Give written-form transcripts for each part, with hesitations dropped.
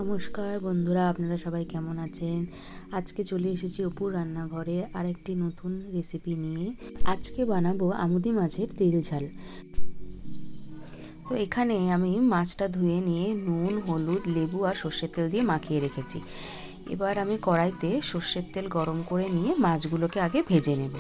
নমস্কার বন্ধুরা, আপনারা সবাই কেমন আছেন? আজকে চলে এসেছি অপুর রান্নাঘরে আরেকটি নতুন রেসিপি নিয়ে। আজকে বানাবো আমুদি মাছের তেল ঝাল। তো এখানে আমি মাছটা ধুয়ে নিয়ে নুন, হলুদ, লেবু আর সর্ষের তেল দিয়ে মাখিয়ে রেখেছি। এবার আমি কড়াইতে সর্ষের তেল গরম করে নিয়ে মাছগুলোকে আগে ভেজে নেব।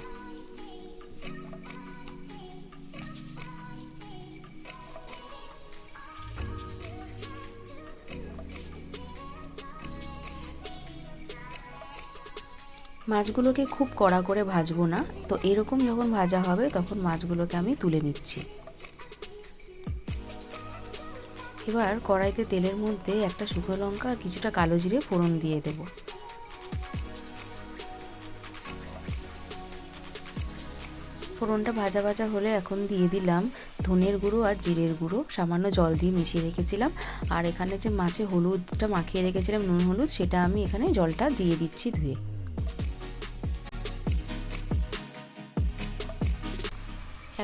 মাছগুলোকে খুব কড়া করে ভাজবো না, তো এরকম যখন ভাজা হবে তখন মাছগুলোকে আমি তুলে নিচ্ছি। এবার কড়াইতে তেলের মধ্যে একটা শুকনো লঙ্কা আর কিছুটা কালো জিরে ফোড়ন দিয়ে দেব। ফোড়নটা ভাজা ভাজা হলে এখন দিয়ে দিলাম ধনের গুঁড়ো আর জিরের গুঁড়ো, সামান্য জল দিয়ে মিশিয়ে রেখেছিলাম। আর এখানে যে মাছে হলুদটা মাখিয়ে রেখেছিলাম, নুন হলুদ, সেটা আমি এখানে জলটা দিয়ে দিচ্ছি ধুয়ে।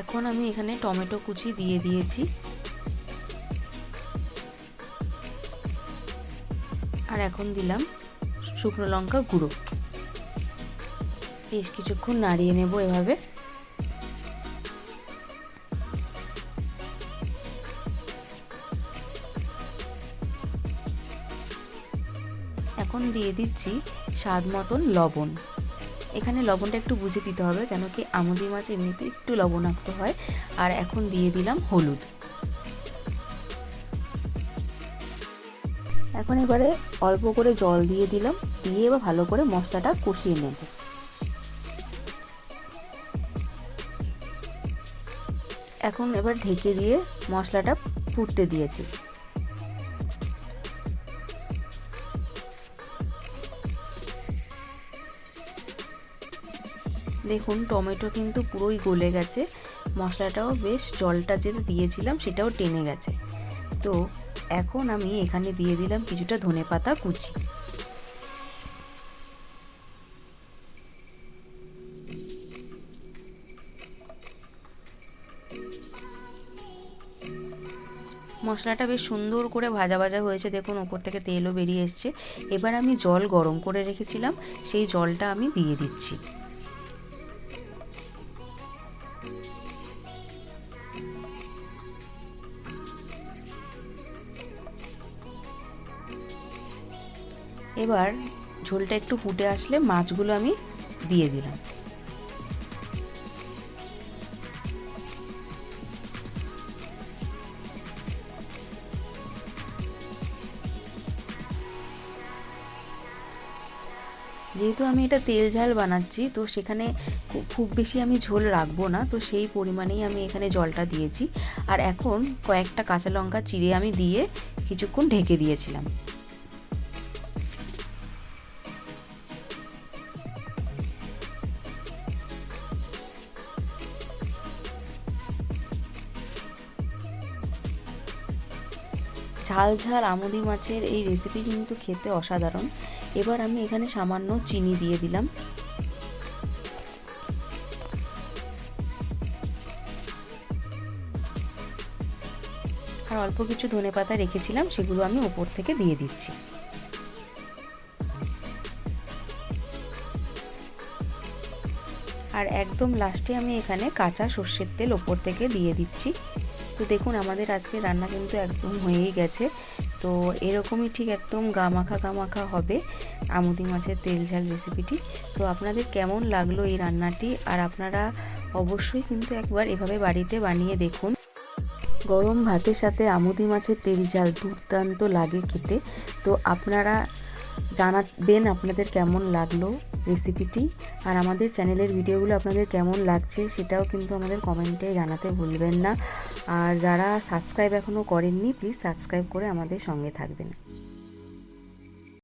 এখন আমি এখানে টমেটো কুচি দিয়ে দিয়েছি আর এখন দিলাম শুকনো লঙ্কা গুঁড়ো। বেশ কিছুক্ষণ নাড়িয়ে নেব এভাবে। এখন দিয়ে দিচ্ছি স্বাদ মতন লবণ। এখানে লবণটা একটু বুঝে দিতে হবে, কেন কি আমুদি মাছ এমনিতে একটু লবণাক্ত হয়। আর এখন দিয়ে দিলাম হলুদ। এখন এবারে অল্প করে জল দিয়ে দিলাম, দিয়ে এবার ভালো করে মশলাটা কষিয়ে নেব। এখন এবার ঢেকে দিয়ে মশলাটা ফুটতে দিয়েছি। দেখুন টমেটো কিন্তু পুরোই গলে গেছে, মশলাটাও বেশ, জলটা যেটা দিয়েছিলাম সেটাও টেনে গেছে। তো এখন আমি এখানে দিয়ে দিলাম কিছুটা ধনেপাতা কুচি। মশলাটা বেশ সুন্দর করে ভাজা ভাজা হয়েছে, দেখুন ওপর থেকে তেলও বেরিয়ে এসছে। এবার আমি জল গরম করে রেখেছিলাম, সেই জলটা আমি দিয়ে দিচ্ছি। এবার ঝোলটা একটু ফুটে আসলে মাছগুলো আমি দিয়ে দিলাম। যেহেতু আমি এটা তেল ঝাল বানাচ্ছি, তো সেখানে খুব বেশি আমি ঝোল রাখবো না, তো সেই পরিমাণেই আমি এখানে জলটা দিয়েছি। আর এখন কয়েকটা কাঁচা লঙ্কা চিড়ে আমি দিয়ে কিছুক্ষণ ঢেকে দিয়েছিলাম। ঝাল ঝাল আমুদি মাছের এই রেসিপি কিন্তু খেতে অসাধারণ। এবার আমি এখানে সামান্য চিনি দিয়ে দিলাম। আর অল্প কিছু ধনেপাতা রেখেছিলাম, সেগুলো আমি ওপর থেকে দিয়ে দিচ্ছি। আর একদম লাস্টে আমি এখানে কাঁচা সর্ষের তেল ওপর থেকে দিয়ে দিচ্ছি। তো দেখুন আমাদের আজকে রান্না কিন্তু একদম হয়েই গেছে। তো এরকমই ঠিক একদম গামাখা হবে আমুদি মাছের তেল ঝাল রেসিপিটি। তো আপনাদের কেমন লাগলো এই রান্নাটি, আর আপনারা অবশ্যই কিন্তু একবার এভাবে বাড়িতে বানিয়ে দেখুন। গরম ভাতের সাথে আমুদি মাছের তেল ঝাল দুর্দান্ত লাগে খেতে। তো আপনারা জানাবেন আপনাদের কেমন লাগলো রেসিপিটি, আর আমাদের চ্যানেলের ভিডিওগুলো আপনাদের কেমন লাগছে সেটাও কিন্তু আমাদের কমেন্টে জানাতে ভুলবেন না। আর যারা সাবস্ক্রাইব এখনও করেননি, প্লিজ সাবস্ক্রাইব করে আমাদের সঙ্গে থাকবেন।